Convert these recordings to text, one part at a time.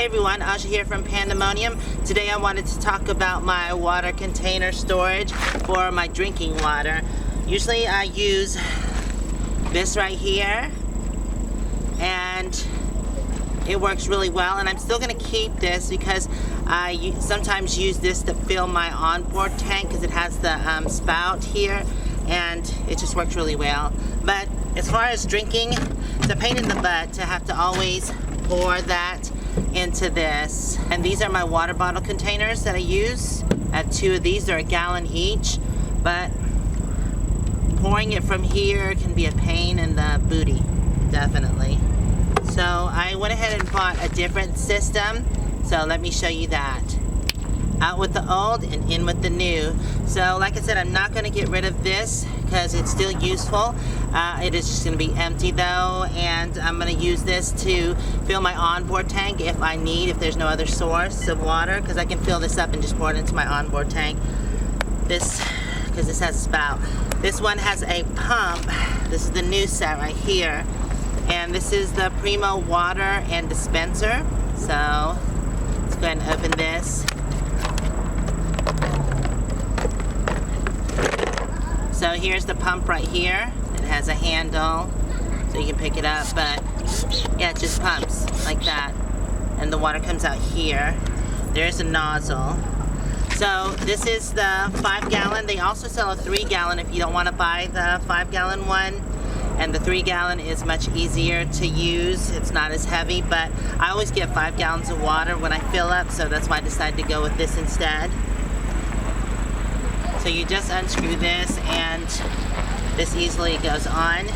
everyone, Asha here from Pandamonium. Today I wanted to talk about my water container storage for my drinking water. Usually I use this right here and it works really well, and I'm still going to keep this because I sometimes use this to fill my onboard tank because it has the spout here and it just works really well. But as far as drinking, it's a pain in the butt to have to always pour that into this. And these are my water bottle containers that I use. I have two of these. They're a gallon each, but pouring it from here can be a pain in the booty, definitely. So I went ahead and bought a different system, so let me show you that. Out with the old and in with the new. So like I said, I'm not going to get rid of this because it's still useful. It is just going to be empty though, and I'm going to use this to fill my onboard tank if I need, if there's no other source of water, because I can fill this up and just pour it into my onboard tank. This, because this has a spout. This one has a pump. This is the new set right here, and this is the Primo water and dispenser. So let's go ahead and open this. So here's the pump right here. It has a handle so you can pick it up, but yeah, it just pumps like that. And the water comes out here. There's a nozzle. So this is the 5 gallon. They also sell a 3 gallon if you don't want to buy the 5 gallon one. And the 3 gallon is much easier to use. It's not as heavy, but I always get 5 gallons of water when I fill up, so that's why I decided to go with this instead. So you just unscrew this and this easily goes on.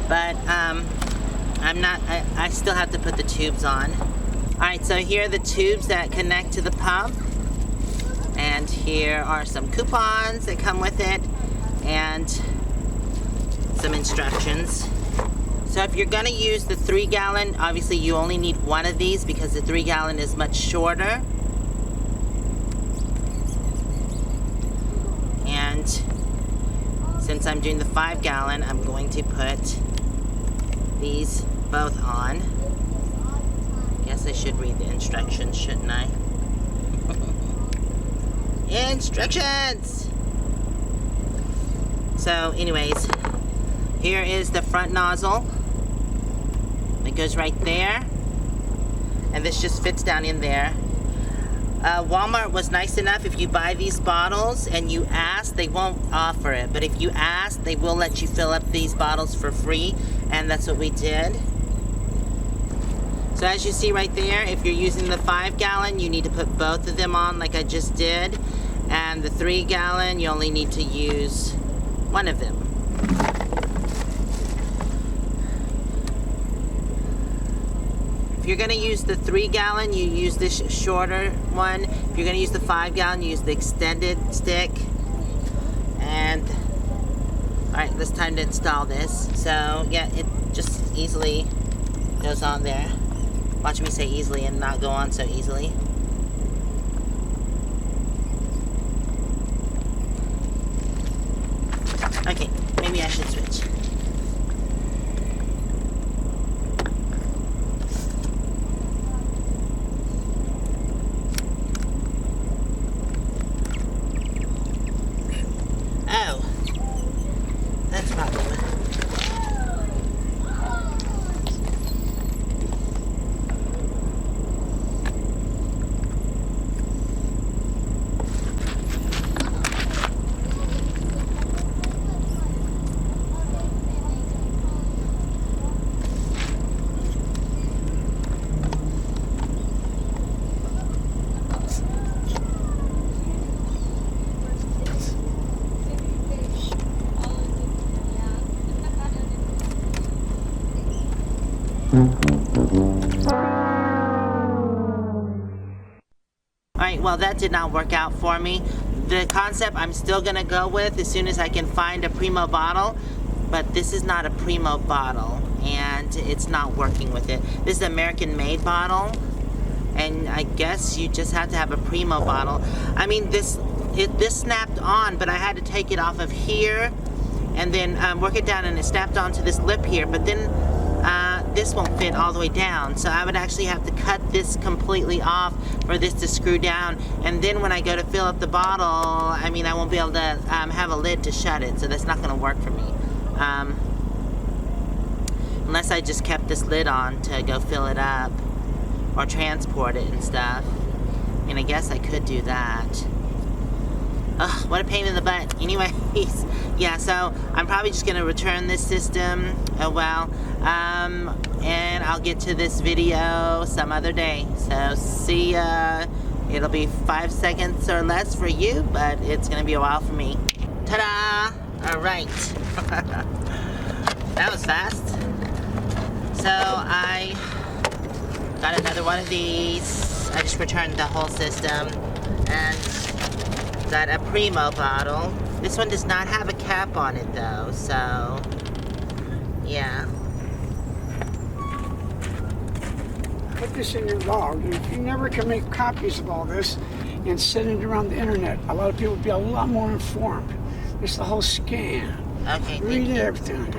But I still have to put the tubes on. Alright, so here are the tubes that connect to the pump. And here are some coupons that come with it and some instructions. So if you're going to use the 3 gallon, obviously you only need one of these because the 3 gallon is much shorter. And since I'm doing the 5 gallon, I'm going to put these both on. Guess I should read the instructions, shouldn't I? Instructions! So anyways, here is the front nozzle. It goes right there, and this just fits down in there. Walmart was nice enough, if you buy these bottles and you ask, they won't offer it, but if you ask, they will let you fill up these bottles for free, and that's what we did. So as you see right there, if you're using the 5 gallon, you need to put both of them on like I just did, and the 3 gallon, you only need to use one of them. If you're going to use the 3 gallon, you use this shorter one. If you're going to use the 5 gallon, you use the extended stick. And alright, it's time to install this. So yeah, it just easily goes on there. Watch me say easily and not go on so easily. Okay, maybe I should switch. Oh, that's a problem. Alright, well that did not work out for me. The concept I'm still going to go with as soon as I can find a Primo bottle, but this is not a Primo bottle and it's not working with it. This is an American made bottle, and I guess you just have to have a Primo bottle. I mean, this snapped on, but I had to take it off of here and then work it down, and it snapped onto this lip here, but then this won't fit all the way down, so I would actually have to cut this completely off for this to screw down, and then when I go to fill up the bottle, I mean, I won't be able to have a lid to shut it, so that's not going to work for me. Unless I just kept this lid on to go fill it up or transport it and stuff. And I guess I could do that. Ugh, what a pain in the butt. Anyways, yeah, so I'm probably just going to return this system. Oh well. And I'll get to this video some other day. So see ya. It'll be 5 seconds or less for you, but it's going to be a while for me. Ta-da! Alright. That was fast. So I got another one of these. I just returned the whole system and got a Primo bottle. This one does not have a cap on it though, so yeah. Put this in your log. If you never can make copies of all this and send it around the internet, a lot of people will be a lot more informed. It's the whole scam. Okay, read everything.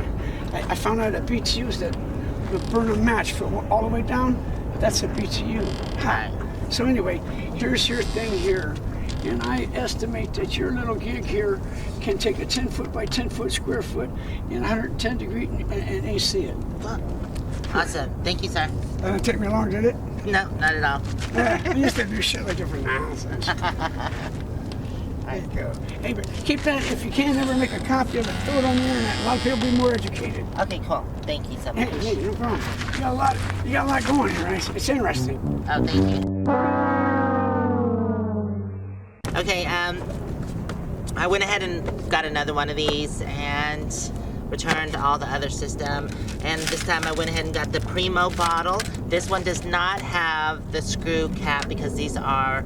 I found out at BTUs that the burn a match for all the way down, that's a BTU. Right. So anyway, here's your thing here. And I estimate that your little gig here can take a 10 foot by 10 foot square foot in 110 degree and AC it. Awesome. Thank you, sir. That didn't take me long, did it? No, not at all. I used to do shit like different nonsense. There you go. Hey, but keep that, if you can ever make a copy of it, throw it on the internet. A lot of people will be more educated. Okay, cool. Thank you so much. Hey, no problem. You got a lot going here, right? It's interesting. Oh, thank you. Okay, I went ahead and got another one of these and returned all the other system, and this time I went ahead and got the Primo bottle. This one does not have the screw cap because these are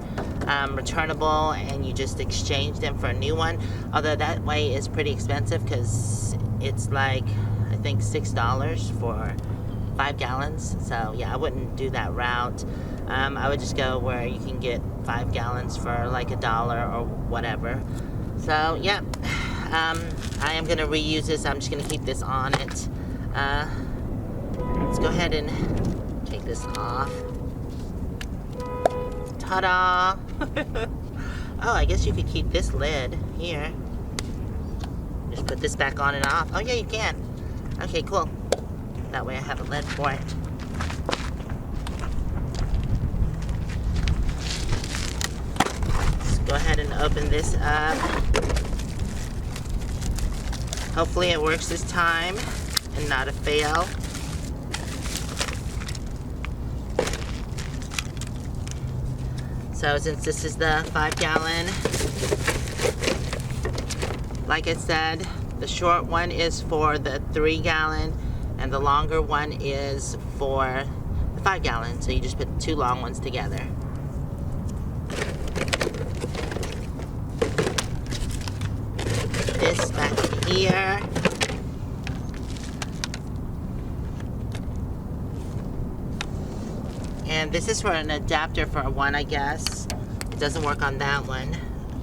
returnable and you just exchange them for a new one, although that way is pretty expensive because it's like I think $6 for 5 gallons. So yeah, I wouldn't do that route. I would just go where you can get 5 gallons for like $1 or whatever. So yeah, I am gonna reuse this. I'm just gonna keep this on it. Let's go ahead and take this off. Ta-da! Oh, I guess you could keep this lid here. Just put this back on and off. Oh yeah, you can. Okay, cool. That way I have a lid for it. Let's go ahead and open this up. Hopefully it works this time and not a fail. So since this is the 5 gallon, like I said, the short one is for the 3 gallon and the longer one is for the 5 gallon. So you just put 2 long ones together. Put this back in here. And this is for an adapter for one, I guess. It doesn't work on that one.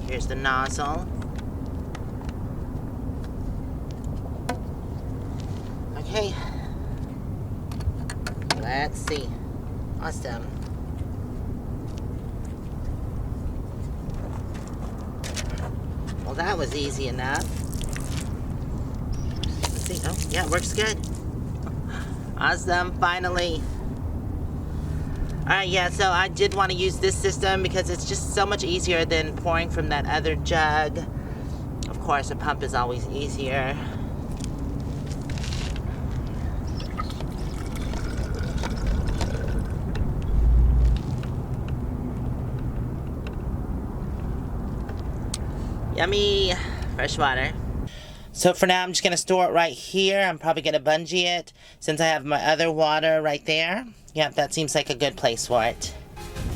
Here's the nozzle. Okay. Let's see. Awesome. Well, that was easy enough. Let's see. Oh, yeah, it works good. Awesome, finally. Alright, yeah, so I did want to use this system because it's just so much easier than pouring from that other jug. Of course, a pump is always easier. Yummy fresh water. So for now, I'm just going to store it right here. I'm probably going to bungee it since I have my other water right there. Yep, that seems like a good place for it.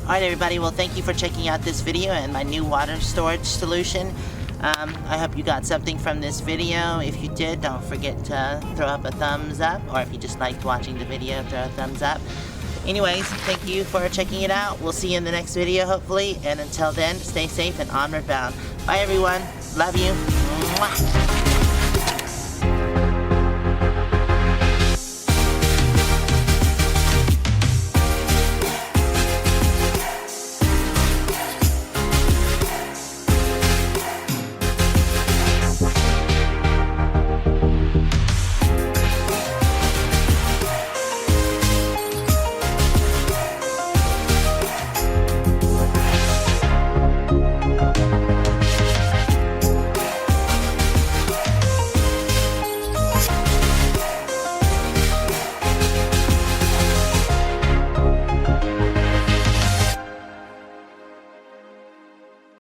Alright everybody, well thank you for checking out this video and my new water storage solution. I hope you got something from this video. If you did, don't forget to throw up a thumbs up, or if you just liked watching the video, throw a thumbs up. Anyways, thank you for checking it out. We'll see you in the next video hopefully, and until then, stay safe and onward bound. Bye everyone, love you. Mwah.